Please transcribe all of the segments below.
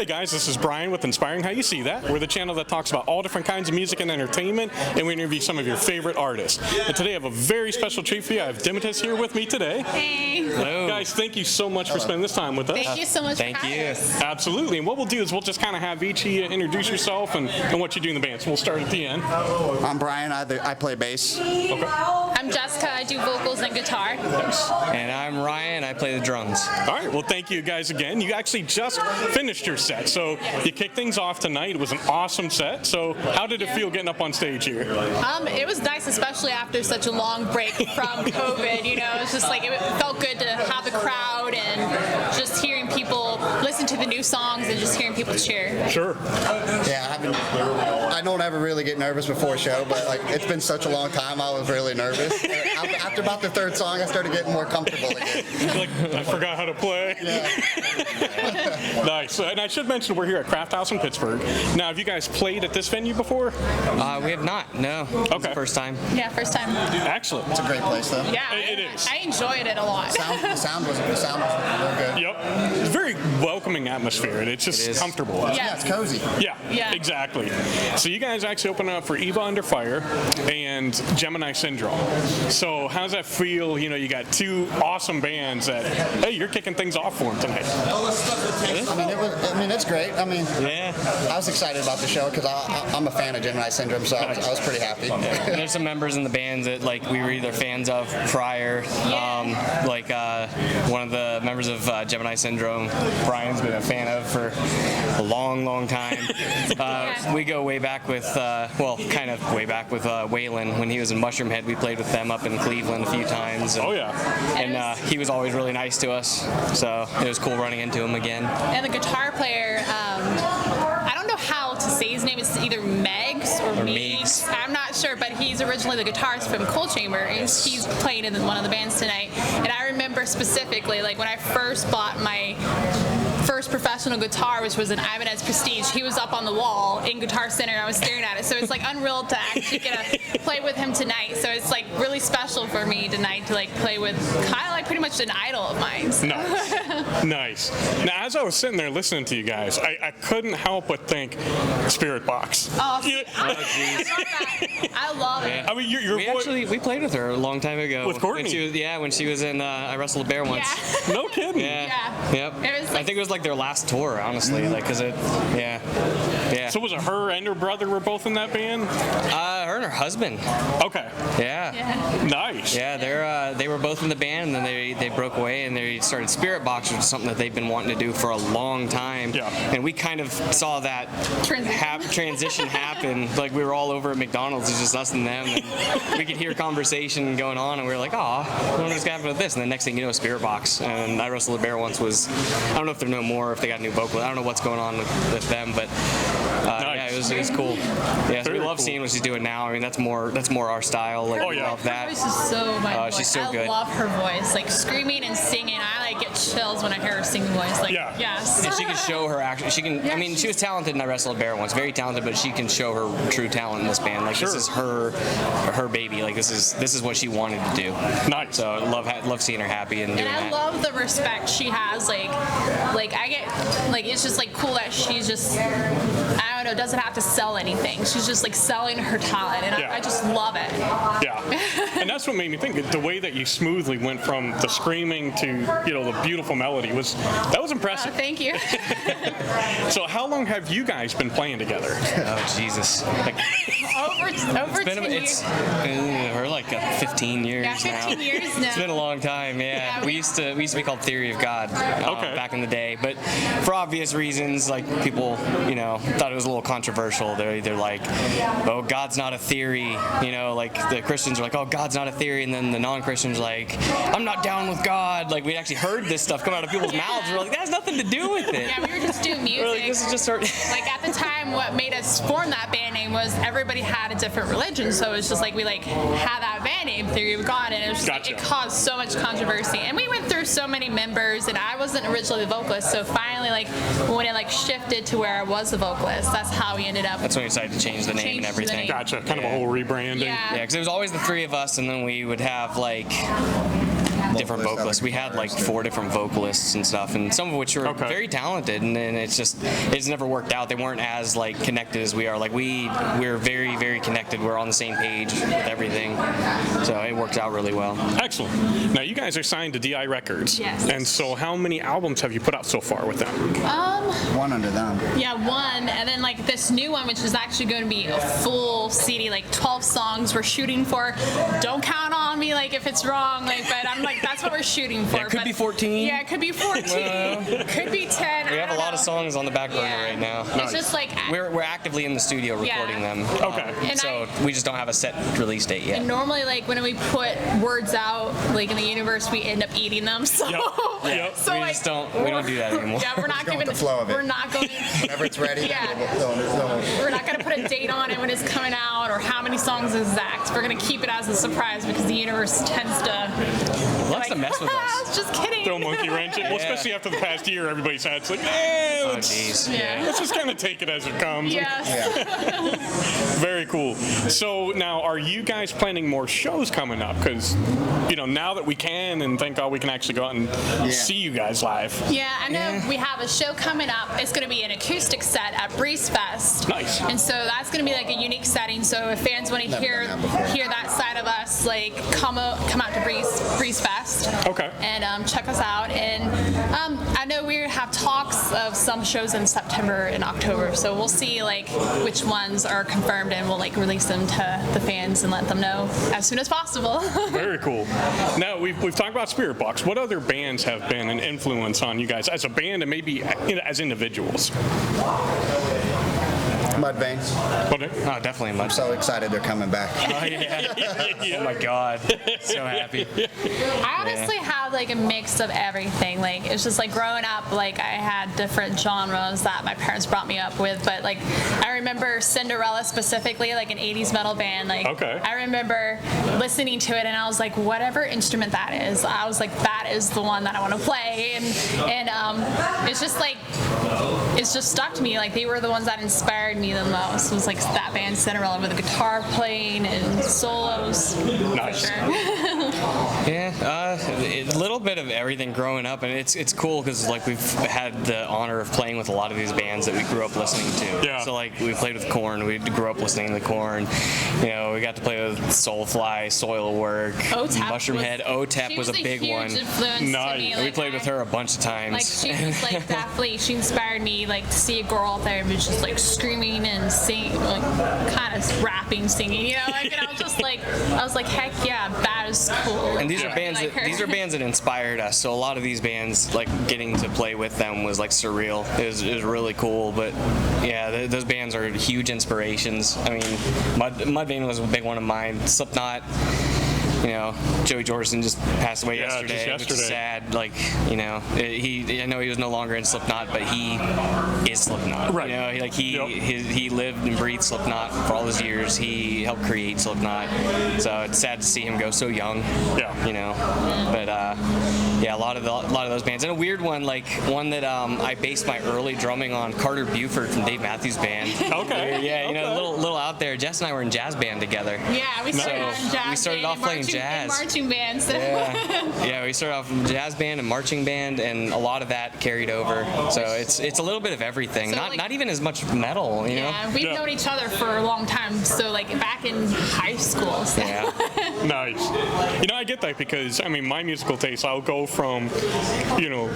Hey guys, this is Brian with Inspiring How You See That. We're the channel that talks about all different kinds of music and entertainment, and we interview some of your favorite artists. And today I have a very special treat for you. I have Dematus here with me today. Hey. Hello. Guys, thank you so much for spending this time with us. Thank you so much Thank for having us. Absolutely. And what we'll do is we'll just kind of have each of you introduce yourself and what you do in the band. So we'll start at the end. I'm Brian. I play bass. Okay. I'm Jessica. I do vocals and guitar. And I'm Ryan. I play the drums. All right. Well, thank you guys again. You actually just finished your set. So you kicked things off tonight. It was an awesome set. So how did it feel getting up on stage here? It was nice, especially after such a long break from COVID. You know, it's just like it felt good to have the crowd and just hearing people listen to the new songs and just hearing people cheer. Sure. Yeah, I don't ever really get nervous before a show, but like it's been such a long time, I was really nervous. After about the third song, I started getting more comfortable again. Like, I forgot how to play. Yeah. Nice. And I should mention we're here at Craft House in Pittsburgh. Now, have you guys played at this venue before? We have not. No. Okay. It's the first time. Yeah, first time. Excellent. It's a great place, though. Yeah, It is. I enjoyed it a lot. The sound was real good. Yep. It's a very welcoming atmosphere, and it's just comfortable. Yeah, it's cozy. Yeah, exactly. So you guys actually open up for Eva Under Fire and Gemini Syndrome. So how does that feel? You know, you got two awesome bands that, hey, you're kicking things off for them tonight. I mean, it's great. I mean, Yeah. I was excited about the show because I'm a fan of Gemini Syndrome, so I was pretty happy. And there's some members in the band that like we were either fans of prior. One of the members of Gemini Syndrome, Brian's been a fan of for a long, long time. We go way back with, kind of way back with Waylon when he was in Mushroomhead. We played with them up in Cleveland a few times. And, Oh, yeah. And he was always really nice to us, so it was cool running into him again. And the guitar player, I don't know how to say his name. It's either Megs or Megs. I'm not sure, but he's originally the guitarist from Cold Chamber, and he's playing in one of the bands tonight. And I remember specifically, like when I first bought my first professional guitar, which was an Ibanez Prestige, he was up on the wall in Guitar Center, and I was staring at it. So it's like unreal to actually get to play with him tonight. So it's like really special for me tonight to like play with kind of like pretty much an idol of mine. So. Nice. Nice. Now, as I was sitting there listening to you guys, I couldn't help but think Spiritbox. Oh, Yeah. I love that. I love it. I mean, your voice. We played with her a long time ago. With Courtney? When she was in I Wrestled a Bear once. Yeah. No kidding. Yeah. Yep. It was I think it was like their last tour, honestly. Like, cause it, yeah. So was it her and her brother were both in that band? Her and her husband. Okay. Yeah. Nice. Yeah, they were both in the band, and then they broke away and they started Spiritbox, which is something that they've been wanting to do for a long time. Yeah. And we kind of saw that transition happen. Like we were all over at McDonald's, it's just us and them, and we could hear conversation going on, and we were like, oh, I wonder what's happening with this. And the next thing you know, Spiritbox. And I Wrestled a Bear once was, I don't know if they're no more, if they got a new vocal. I don't know what's going on with them, but yeah, it was cool. Yeah, so we love seeing what she's doing now. I mean, that's more our style. Like, we love that. Her voice is so my voice. She's so good. I love her voice, like screaming and singing. I like get chills when I hear her singing voice. Like, yes. And she can show her action. She can. I mean, she was talented in I Wrestled a Bear once, very talented, but she can show her true talent in this band. Like this is her baby. Like this is what she wanted to do. Nice. So I love seeing her happy and doing that. And I love the respect she has. Like I get like it's just like cool that she's just I don't know, doesn't have to sell anything. She's just like selling her talent, and I just love it. Yeah. And that's what made me think the way that you smoothly went from the screaming to the beautiful melody was impressive. Thank you. So how long have you guys been playing together? Oh Jesus! Like, over 10 years. We're like 15 years now. Yeah, 15 years now. It's been a long time. Yeah. We used to be called Theory of God back in the day, but for obvious reasons, like people thought it was a little controversial. They're either like, oh, God's not a theory. Like the Christians are like, oh, God's not a theory, and then the non-Christians are like, I'm not down with God. Like we actually heard this stuff come out of people's mouths. We're like, that has nothing to do with it. Yeah, we were just doing music. Like, this is just like at the time, what made us form that band name was everybody had a different religion, so it's just like we had that band name, Theory of God, and it was just like, it caused so much controversy. And we went through so many members, and I wasn't originally the vocalist, so finally, like when it shifted to where I was the vocalist, that's how we ended up. That's when we decided to change the name and everything. Gotcha. Kind of a whole rebranding. Yeah. Yeah, because it was always the three of us, and then we would have like different vocalists. We had like 4 different vocalists and stuff, and some of which were Okay. very talented, and then it's never worked out. They weren't as like connected as we are. Like we're very, very connected. We're on the same page with everything, so it worked out really well. Excellent. Now you guys are signed to DI Records. Yes. And so how many albums have you put out so far with them? One under them. Yeah, one, and then like this new one, which is actually going to be a full CD, like 12 songs we're shooting for. Don't count on me, like if it's wrong, like, but I'm like, that's what we're shooting for. Yeah, it could but, be 14. Yeah, it could be 14. Could be 10. We have a lot of songs. songs on the back burner right now. It's just like We're actively in the studio recording them. Okay. And So we just don't have a set release date yet. and normally, like when we put words out, like in the universe, we end up eating them. So, Yep. so we like, just don't. We don't do that anymore. Yeah, we're not Go with giving the flow of it. We're not going. Whenever it's ready, Yeah. they'll- We're not going to put a date on it when it's coming out or how many songs exact. We're going to keep it as a surprise because the universe tends to Loves to mess with us. Just kidding. Throw a monkey wrench in. Well, especially after the past year, everybody's had it's like, Oh let's jeez. Yeah. just kind of take it as it comes. Yes. Very cool. So now, are you guys planning more shows coming up? Because, now that we can, and thank God we can actually go out and see you guys live. Yeah, I know we have a show coming up. It's going to be an acoustic set at Breeze Fest. Nice. And so that's going to be like a unique setting. So if fans want to Never hear done that before. hear that side of us, like come out to Breeze Fest. Okay. And check us out. And I know we have talks of some shows in September and October. So we'll see like which ones are confirmed, and we'll like release them to the fans and let them know as soon as possible. Very cool. Now, we've talked about Spiritbox. What other bands have been an influence on you guys as a band and maybe as individuals? Mudvayne. Oh, definitely much. So excited they're coming back. Oh yeah. Oh my God. So happy. I honestly have like a mix of everything. Like it's just like growing up, like I had different genres that my parents brought me up with. But like I remember Cinderella specifically, like an 80s metal band. Like Okay. I remember listening to it and I was like, whatever instrument that is, I was like, that is the one that I want to play. And it's just like it's just stuck to me. Like they were the ones that inspired me the most. It was like that band Cinderella with the guitar playing and solos. Nice. For sure. Yeah, a little bit of everything growing up, and it's cool because like we've had the honor of playing with a lot of these bands that we grew up listening to. Yeah. So like we played with Korn, we grew up listening to Korn. We got to play with Soulfly, Soilwork, OTEP Mushroomhead. OTEP was a big huge one. influence to Nice. me. We Like, played with her a bunch of times. Like she was like definitely, she inspired me like to see a girl out there who's just like screaming and singing, like kind of rapping, singing, like, and I was like, heck yeah, that is cool. And these are Yeah. bands Like that her. these are bands that inspired us. So a lot of these bands, like getting to play with them was like surreal. It was really cool. But yeah, those bands are huge inspirations. I mean, Mudvayne was a big one of mine. Slipknot. Joey Jordison just passed away Yeah, yesterday, just which is sad. Like, I know he was no longer in Slipknot, but he is Slipknot. Right. He lived and breathed Slipknot for all his years. He helped create Slipknot. So it's sad to see him go so young. Yeah. But yeah, a lot of those bands, and a weird one, like one that I based my early drumming on, Carter Buford from Dave Matthews Band. Okay. Yeah, Okay. little out there. Jess and I were in jazz band together. Yeah, we started Nice. out in jazz We started band off and playing marching- jazz. and marching bands. So. Yeah, we started off in jazz band and marching band, and a lot of that carried over. So it's a little bit of everything. So, Not even as much metal, Yeah, we've Yeah. known each other for a long time. So like back in high school. So. Yeah. Nice. I get that because, my musical taste, I'll go from,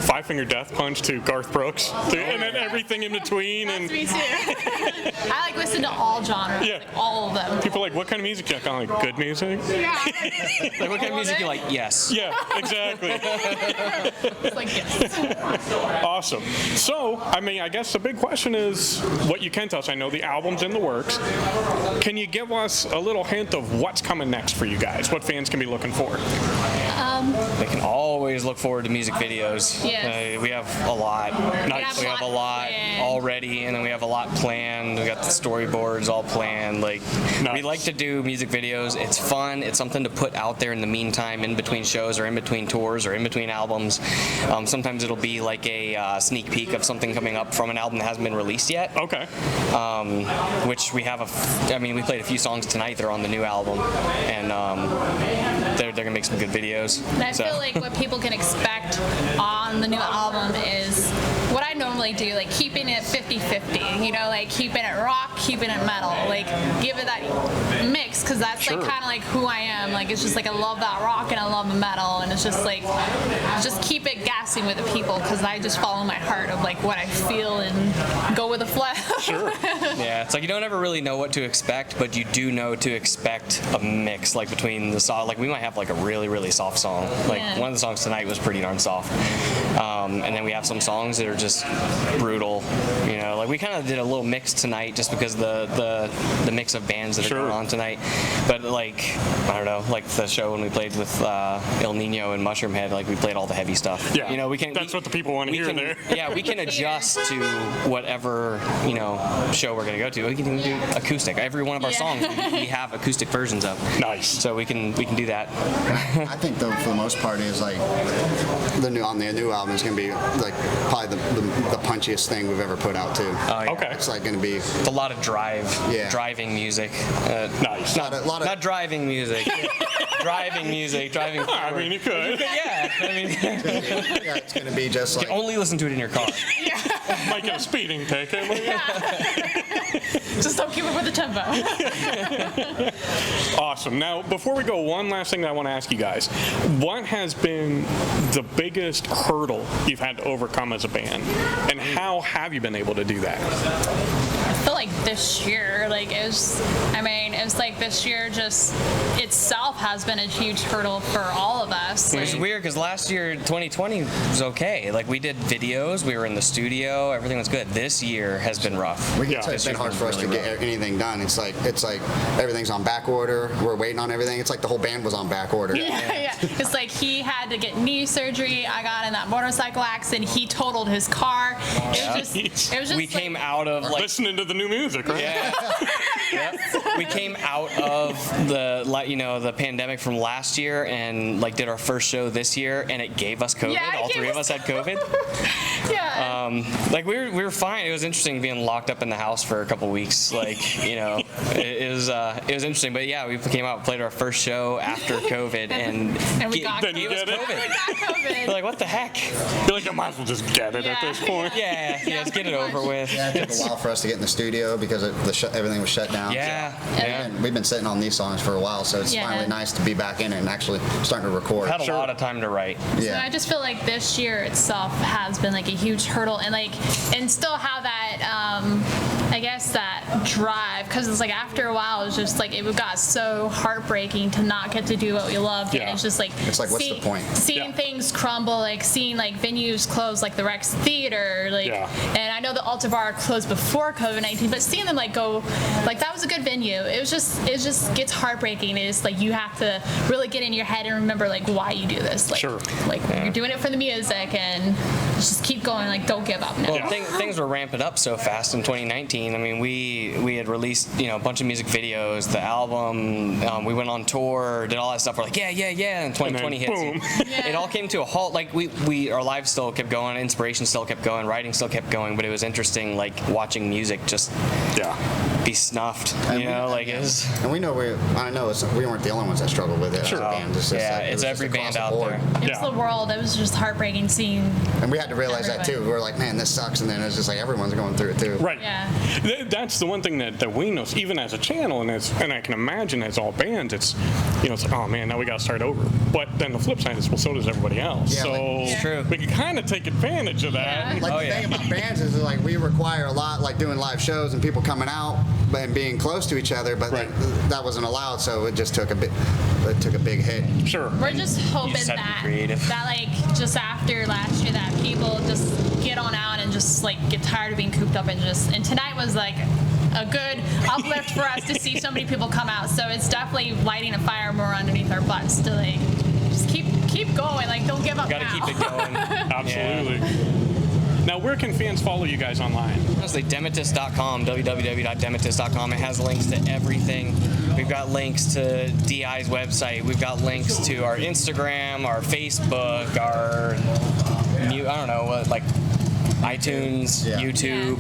Five Finger Death Punch to Garth Brooks, and then everything in between. That's And me too. I like listen to all genres, Yeah. like all of them. people are like, what kind of music? I'm kind of like, good music? Yeah. Like, what kind of music you like? Yes. Yeah, exactly. It's like yes. Awesome. So, I guess the big question is what you can tell us. I know the album's in the works. Can you give us a little hint of what's coming next for you guys? What fans can be looking for? They can always look forward to music videos. Yes. We have a lot. Nice. We have a lot planned. already, and then we have a lot planned. We got the storyboards all planned. Like, Nice. we like to do music videos. It's fun. It's something to put out there in the meantime, in between shows or in between tours or in between albums. Sometimes it'll be like a sneak peek of something coming up from an album that hasn't been released yet. Okay. Which we have we played a few songs tonight that are on the new album, and they're gonna make some good videos. And I feel like what people can expect on the new album is what I normally do, like keeping it 50-50, you know, like keeping it rock, keeping it metal, like give it that mix, because that's like kind of like who I am. Like it's just like I love that rock and I love the metal, and it's just like just keep it gassing with the people, because I just follow my heart of like what I feel and go with the flow. Sure. Yeah, it's like you don't ever really know what to expect, but you do know to expect a mix, like between the song. Like we might have like a really, really soft song. Like one of the songs tonight was pretty darn soft. And then we have some songs that are just brutal. You know, like we kind of did a little mix tonight just because the mix of bands that are going on tonight. But like, I don't know, like the show when we played with El Nino and Mushroom Head, like we played all the heavy stuff. Yeah. You know, we can. That's what the people want to hear there. Yeah, we can adjust to whatever, you know, show we're gonna go to. We can even do acoustic. Every one of our songs we have acoustic versions of. Nice. So we can do that. I think though for the most part is like the new album is gonna be like probably the punchiest thing we've ever put out too. Oh, yeah. Okay. It's like gonna be It's a lot of driving music. Nice. Not driving music. Driving music. Driving. I mean, you could. Yeah. I mean, yeah, it's gonna be just like only listen to it in your car. Might get a speeding ticket. Just don't keep up with the tempo. Awesome. Now, before we go, one last thing that I want to ask you guys. What has been the biggest hurdle you've had to overcome as a band? And how have you been able to do that? I feel like this year, like it's like this year just itself has been a huge hurdle for all of us. Which is weird because last year, 2020, was okay. Like we did videos, we were in the studio, everything was good. This year has been rough. It's been hard for us to get anything done. It's like everything's on back order. We're waiting on everything. It's like the whole band was on back order. Yeah. It's like he had to get knee surgery. I got in that motorcycle accident. He totaled his car. It was just We came out of like listening to the new music, right? Yeah. Yep. We came out of the pandemic from last year and like did our first show this year, and it gave us COVID. Yeah, All three of us had COVID. Yeah. Like we were fine. It was interesting being locked up in the house for a couple weeks. Like it was interesting. But yeah, we came out, played our first show after COVID, and we got gave us COVID. COVID. We got COVID. We're like, what the heck? You're like, I might as well just get it at this point. Yeah, let's get it over with. Yeah, it took a while for us to get in the studio because everything was shut down. Yeah. And we've been sitting on these songs for a while, so it's finally nice to be back in it and actually starting to record. Had a lot of time to write. So I just feel like this year itself has been like a huge hurdle, and still have that I guess that drive, because it's like after a while it's just like it got so heartbreaking to not get to do what we loved, and it's just like what's the point? Seeing things crumble, like seeing like venues close, like the Rex Theater, and I know the Alta Bar closed before COVID-19, but seeing them like go, like that was a good venue. It just gets heartbreaking. It's like you have to really get in your head and remember like why you do this. Like, like you're doing it for the music, and just keep going. Like don't give up. Well, things were ramping up so fast in 2019. I mean, we had released a bunch of music videos, the album. We went on tour, did all that stuff. We're like yeah, and 2020 hits. It all came to a halt. Like our lives still kept going, inspiration still kept going, writing still kept going. But it was interesting, like watching music just be snuffed. It was. And we know we weren't the only ones that struggled with it. Sure. It's every band out there. It was the world. It was just heartbreaking seeing. And we had to realize that too. We were like, man, this sucks. And then it's just like everyone's going through it too. Right. Yeah. That's the one thing that we know, even as a channel, and I can imagine as all bands, it's it's like, oh man, now we got to start over. But then the flip side is, well, so does everybody else. Yeah, so it's true. We can kind of take advantage of that. Like the thing about bands is like we require a lot, like doing live shows and people coming out and being close to each other, but that wasn't allowed, so it just took a big hit. Sure. We're just hoping that like just after last year that people just get on out and just like get tired of being cooped up and tonight was like a good uplift for us to see so many people come out. So it's definitely lighting a fire more underneath our butts to like just keep going. Like don't give up. Gotta keep it going. Absolutely. Now, where can fans follow you guys online? Honestly, Dematus.com, www.dematus.com. It has links to everything. We've got links to DI's website. We've got links to our Instagram, our Facebook, our iTunes, YouTube.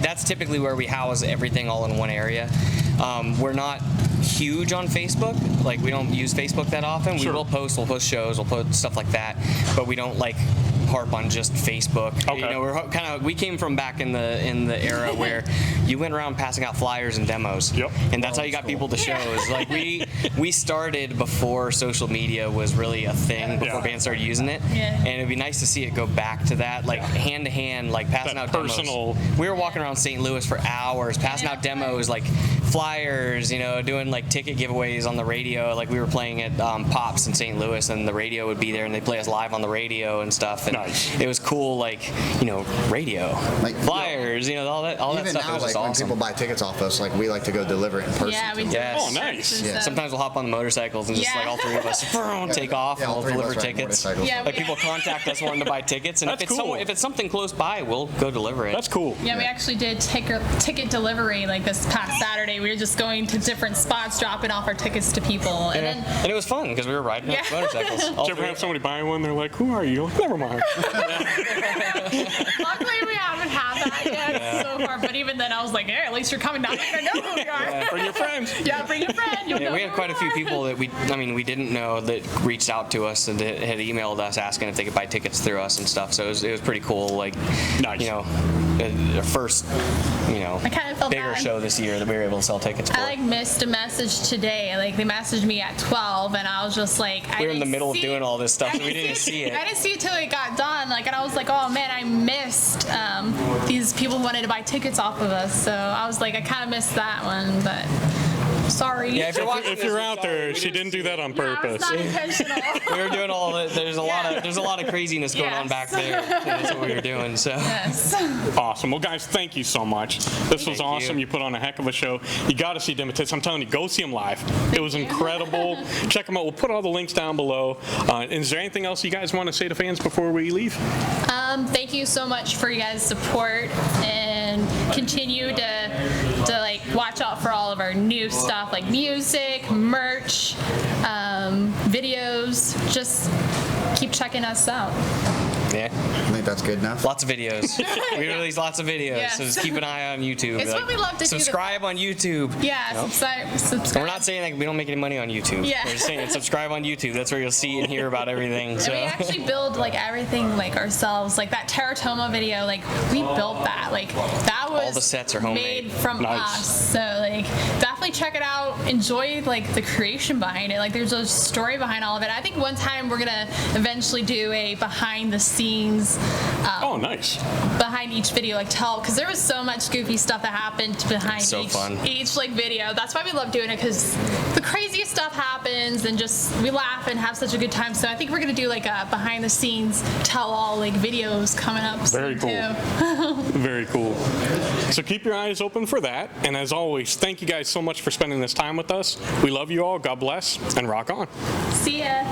That's typically where we house everything all in one area. We're not huge on Facebook. Like, we don't use Facebook that often. Sure. We'll post shows, we'll post stuff like that, but we don't like harp on just Facebook. Okay. You know, we came from back in the era where you went around passing out flyers and demos. Yep. And that's how you got people to shows. Like, we started before social media was really a thing, before bands started using it. Yeah. And it'd be nice to see it go back to that, like hand to hand, like passing That out personal- demos. We were walking around St. Louis for hours, passing out demos, like flyers, you know, doing like ticket giveaways on the radio. Like, we were playing at Pops in St. Louis, and the radio would be there, and they'd play us live on the radio and stuff. And Nice. it was cool, like, you know, radio, Like, flyers, you know, all that Even stuff. now, It was just like when awesome. people buy tickets off us, like we like to go deliver it in person. Yeah, we to do. them. Yes. Oh, nice. Yeah. Sometimes we'll hop on the motorcycles and just Yeah. like all three of us take off, Yeah, and all we'll three of deliver us ride tickets. motorcycles. Yeah, Like, people contact us wanting to buy tickets, and That's if it's cool. if it's something close by, we'll go deliver it. That's cool. Yeah, we actually did ticket delivery like this past Saturday. We were just going to different spots, dropping off our tickets to people, and then And it was fun because we were riding Yeah. motorcycles. All Did you ever three- have somebody buy one? They're like, "Who are you?" You're like, never mind. luckily we haven't had that yet so far. But even then, I was like, "Hey, at least you're coming down. I know who you are." Bring your friends. Yeah, bring your friend. You'll Yeah, know we had who quite a you few are. people that we didn't know that reached out to us and had emailed us asking if they could buy tickets through us and stuff. So it was pretty cool. Like, Nice. you know, our first, you know, I kinda felt bigger bad. show this year that we were able to sell tickets for. I like missed a message today. Like, they messaged me at 12, and I was just like, we were in the middle of doing all this stuff, so we didn't see it. I didn't see it till it got done. Like, and I was like, oh man, I missed these people who wanted to buy tickets off of us. So I was like, I kind of missed that one, but sorry. Yeah, if you're watching If you're this, out there, she didn't do that on Yeah, it was purpose. not intentional. we were doing all that. There's a lot of craziness going on Yes. back there. That's what we were doing. So Yes. Awesome. Well, guys, thank you so much. This was Thank awesome. you. You put on a heck of a show. You got to see Dematus. I'm telling you, go see him live. It was incredible. Check him out. We'll put all the links down below. Is there anything else you guys want to say to fans before we leave? Thank you so much for you guys' support, and continue to like watch out for all of our new stuff like music, merch, videos. Just keep checking us out. yeah, I think that's good enough. lots of videos. We release lots of videos, Yes. so just keep an eye on YouTube. It's what we love to do. Subscribe on YouTube. Yeah, No? subscribe. We're not saying like we don't make any money on YouTube. Yeah. We're just saying subscribe on YouTube. That's where you'll see and hear about everything. And So we actually build like everything like ourselves. Like that Teratoma video, like we built that. Like that was All the sets are homemade. made from Nice. us. So like definitely check it out. Enjoy like the creation behind it. Like there's a story behind all of it. I think one time we're gonna eventually do a behind the scenes Oh, nice. behind each video, like tell, because there was so much goofy stuff that happened behind So each fun. like video. That's why we love doing it, because the craziest stuff happens and just we laugh and have such a good time. So I think we're gonna do like a behind the scenes tell all like videos coming up Very soon cool. too. Very cool. So keep your eyes open for that. And as always, thank you guys so much for spending this time with us. We love you all. God bless, and rock on. See ya.